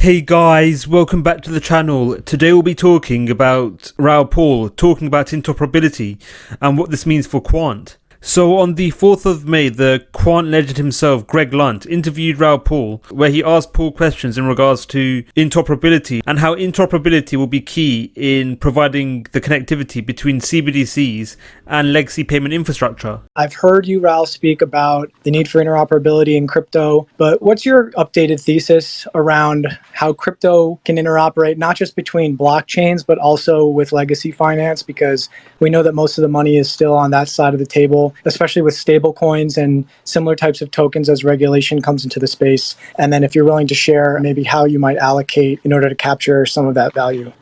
Hey guys, welcome back to the channel. Today we'll be talking about Raoul talking about interoperability and what this means for Quant. So on the 4th of May, the Quant legend himself, Greg Lunt, interviewed Raoul, where he asked Paul questions in regards to interoperability and how interoperability will be key in providing the connectivity between CBDCs and legacy payment infrastructure. I've heard you, Raoul, speak about the need for interoperability in crypto, but what's your updated thesis around how crypto can interoperate, not just between blockchains, but also with legacy finance? Because we know that most of the money is still on that side of the table, especially with stable coins and similar types of tokens as regulation comes into the space. And then if you're willing to share maybe how you might allocate in order to capture some of that value.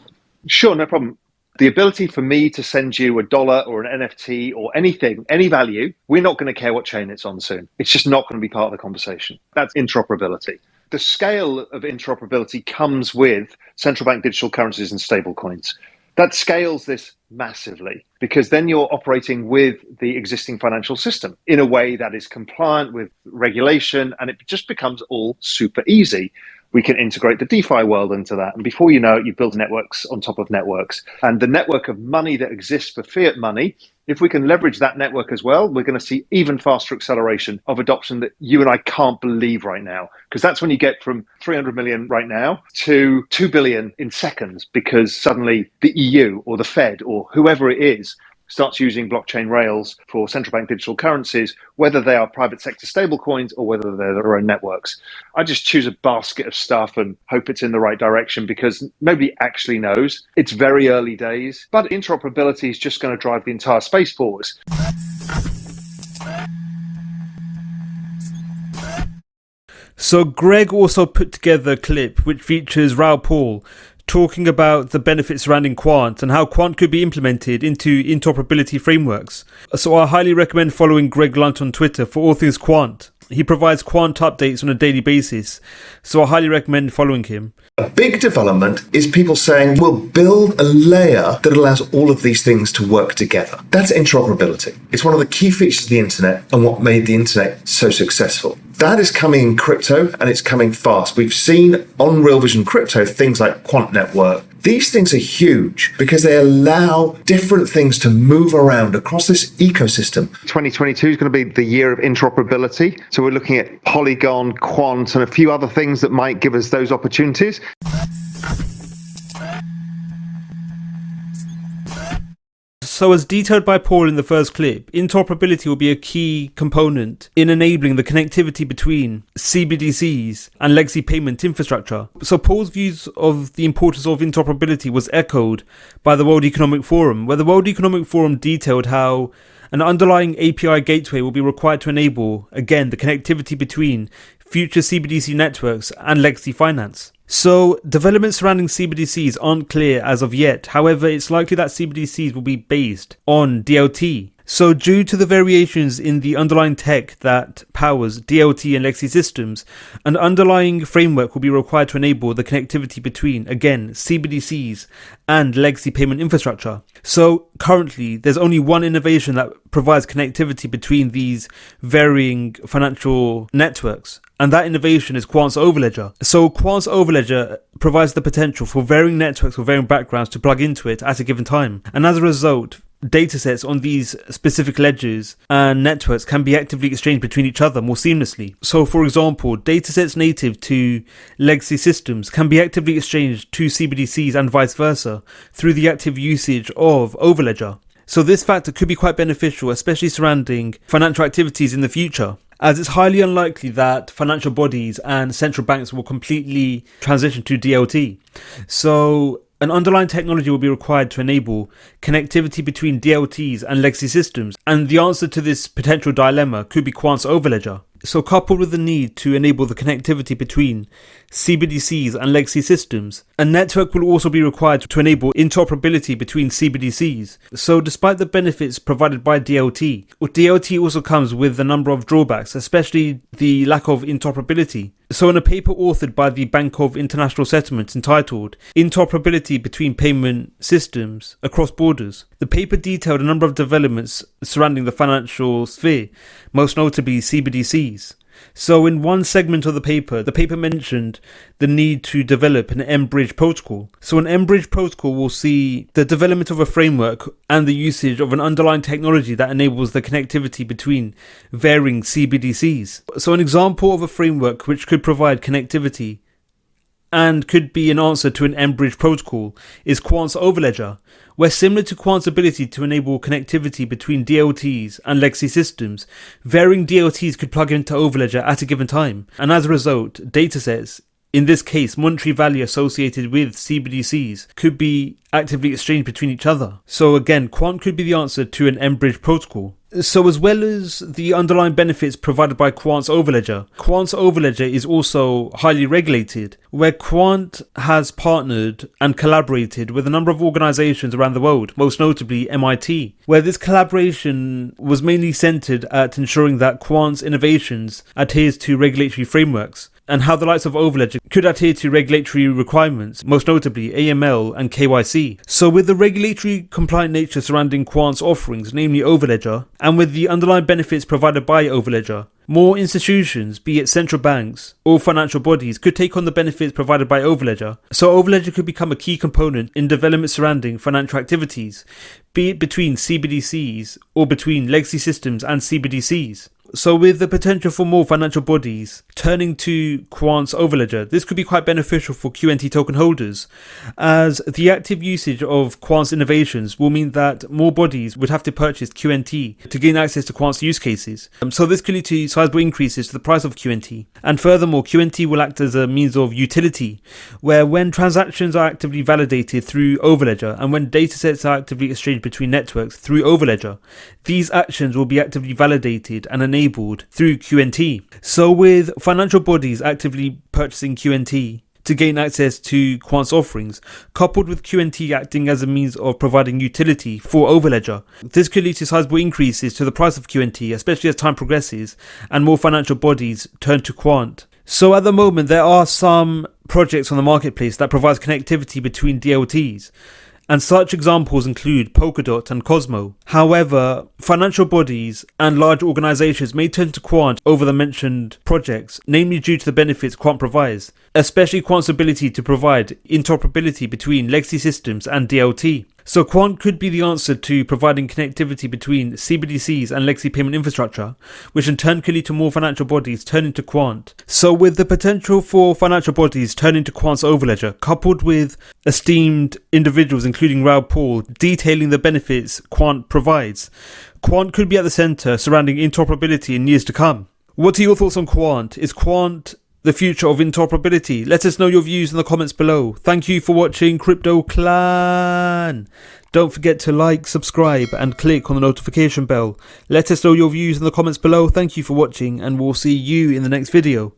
Sure, no problem. The ability for me to send you $1 or an NFT or anything, any value, we're not going to care what chain it's on soon. It's just not going to be part of the conversation. That's interoperability. The scale of interoperability comes with central bank digital currencies and stable coins. That scales this massively because then you're operating with the existing financial system in a way that is compliant with regulation, and it just becomes all super easy. We can integrate the DeFi world into that. And before you know it, you've built networks on top of networks. And the network of money that exists for fiat money, if we can leverage that network as well, we're going to see even faster acceleration of adoption that you and I can't believe right now. Because that's when you get from 300 million right now to 2 billion in seconds, because suddenly the EU or the Fed or whoever it is starts using blockchain rails for central bank digital currencies, whether they are private sector stablecoins or whether they're their own networks. I just choose a basket of stuff and hope it's in the right direction because nobody actually knows. It's very early days, but interoperability is just going to drive the entire space forward. So Greg also put together a clip which features Raoul talking about the benefits surrounding Quant and how Quant could be implemented into interoperability frameworks. So I highly recommend following Greg Lunt on Twitter for all things Quant. He provides Quant updates on a daily basis, so I highly recommend following him. A big development is people saying we'll build a layer that allows all of these things to work together. That's interoperability. It's one of the key features of the internet and what made the internet so successful. That is coming in crypto, and it's coming fast. We've seen on Real Vision Crypto things like Quant Network. These things are huge because they allow different things to move around across this ecosystem. 2022 is going to be the year of interoperability. So we're looking at Polygon, Quant, and a few other things that might give us those opportunities. So as detailed by Paul in the first clip, interoperability will be a key component in enabling the connectivity between CBDCs and legacy payment infrastructure. So Paul's views of the importance of interoperability was echoed by the World Economic Forum, where the World Economic Forum detailed how an underlying API gateway will be required to enable, again, the connectivity between future CBDC networks and legacy finance. So developments surrounding CBDCs aren't clear as of yet. However, it's likely that CBDCs will be based on DLT. So due to the variations in the underlying tech that powers DLT and legacy systems, an underlying framework will be required to enable the connectivity between, again, CBDCs and legacy payment infrastructure. So currently, there's only one innovation that provides connectivity between these varying financial networks, and that innovation is Quant's Overledger. So Quant's Overledger provides the potential for varying networks with varying backgrounds to plug into it at a given time. And as a result, datasets on these specific ledgers and networks can be actively exchanged between each other more seamlessly. So for example, datasets native to legacy systems can be actively exchanged to CBDCs and vice versa through the active usage of Overledger. So this factor could be quite beneficial, especially surrounding financial activities in the future, as it's highly unlikely that financial bodies and central banks will completely transition to DLT. So an underlying technology will be required to enable connectivity between DLTs and legacy systems, and the answer to this potential dilemma could be Quant's Overledger. So coupled with the need to enable the connectivity between CBDCs and legacy systems, a network will also be required to enable interoperability between CBDCs. So despite the benefits provided by DLT, DLT also comes with a number of drawbacks, especially the lack of interoperability. So in a paper authored by the Bank of International Settlements entitled Interoperability Between Payment Systems Across Borders, the paper detailed a number of developments surrounding the financial sphere, most notably CBDCs. So in one segment of the paper mentioned the need to develop an Enbridge Protocol. So an Enbridge Protocol will see the development of a framework and the usage of an underlying technology that enables the connectivity between varying cbdc's. So an example of a framework which could provide connectivity and could be an answer to an Enbridge Protocol is Quant's Overledger, where similar to Quant's ability to enable connectivity between DLTs and legacy systems, varying DLTs could plug into Overledger at a given time, and as a result, datasets, in this case monetary value associated with CBDCs, could be actively exchanged between each other. So again, Quant could be the answer to an Enbridge Protocol. So as well as the underlying benefits provided by Quant's Overledger is also highly regulated, where Quant has partnered and collaborated with a number of organizations around the world, most notably MIT, where this collaboration was mainly centered at ensuring that Quant's innovations adheres to regulatory frameworks, and how the likes of Overledger could adhere to regulatory requirements, most notably AML and KYC. So with the regulatory compliant nature surrounding Quant's offerings, namely Overledger, and with the underlying benefits provided by Overledger, more institutions, be it central banks or financial bodies, could take on the benefits provided by Overledger. So Overledger could become a key component in development surrounding financial activities, be it between CBDCs or between legacy systems and CBDCs. So with the potential for more financial bodies turning to Quant's Overledger, this could be quite beneficial for QNT token holders, as the active usage of Quant's innovations will mean that more bodies would have to purchase QNT to gain access to Quant's use cases. So this could lead to sizable increases to the price of QNT. And furthermore, QNT will act as a means of utility, where when transactions are actively validated through Overledger and when datasets are actively exchanged between networks through Overledger, these actions will be actively validated and enabled through QNT. So with financial bodies actively purchasing QNT to gain access to Quant's offerings, coupled with QNT acting as a means of providing utility for Overledger, this could lead to sizable increases to the price of QNT, especially as time progresses and more financial bodies turn to Quant. So at the moment, there are some projects on the marketplace that provides connectivity between DLTs, and such examples include Polkadot and Cosmo. However, financial bodies and large organizations may turn to Quant over the mentioned projects, namely due to the benefits Quant provides, especially Quant's ability to provide interoperability between legacy systems and DLT. So Quant could be the answer to providing connectivity between CBDCs and legacy payment infrastructure, which in turn could lead to more financial bodies turning to Quant. So with the potential for financial bodies turning to Quant's Overledger, coupled with esteemed individuals including Raoul detailing the benefits Quant provides, Quant could be at the center surrounding interoperability in years to come. What are your thoughts on Quant? Is Quant the future of interoperability? Let us know your views in the comments below. Thank you for watching, Crypto Clan. Don't forget to like, subscribe and click on the notification bell. Let us know your views in the comments below. Thank you for watching and we'll see you in the next video.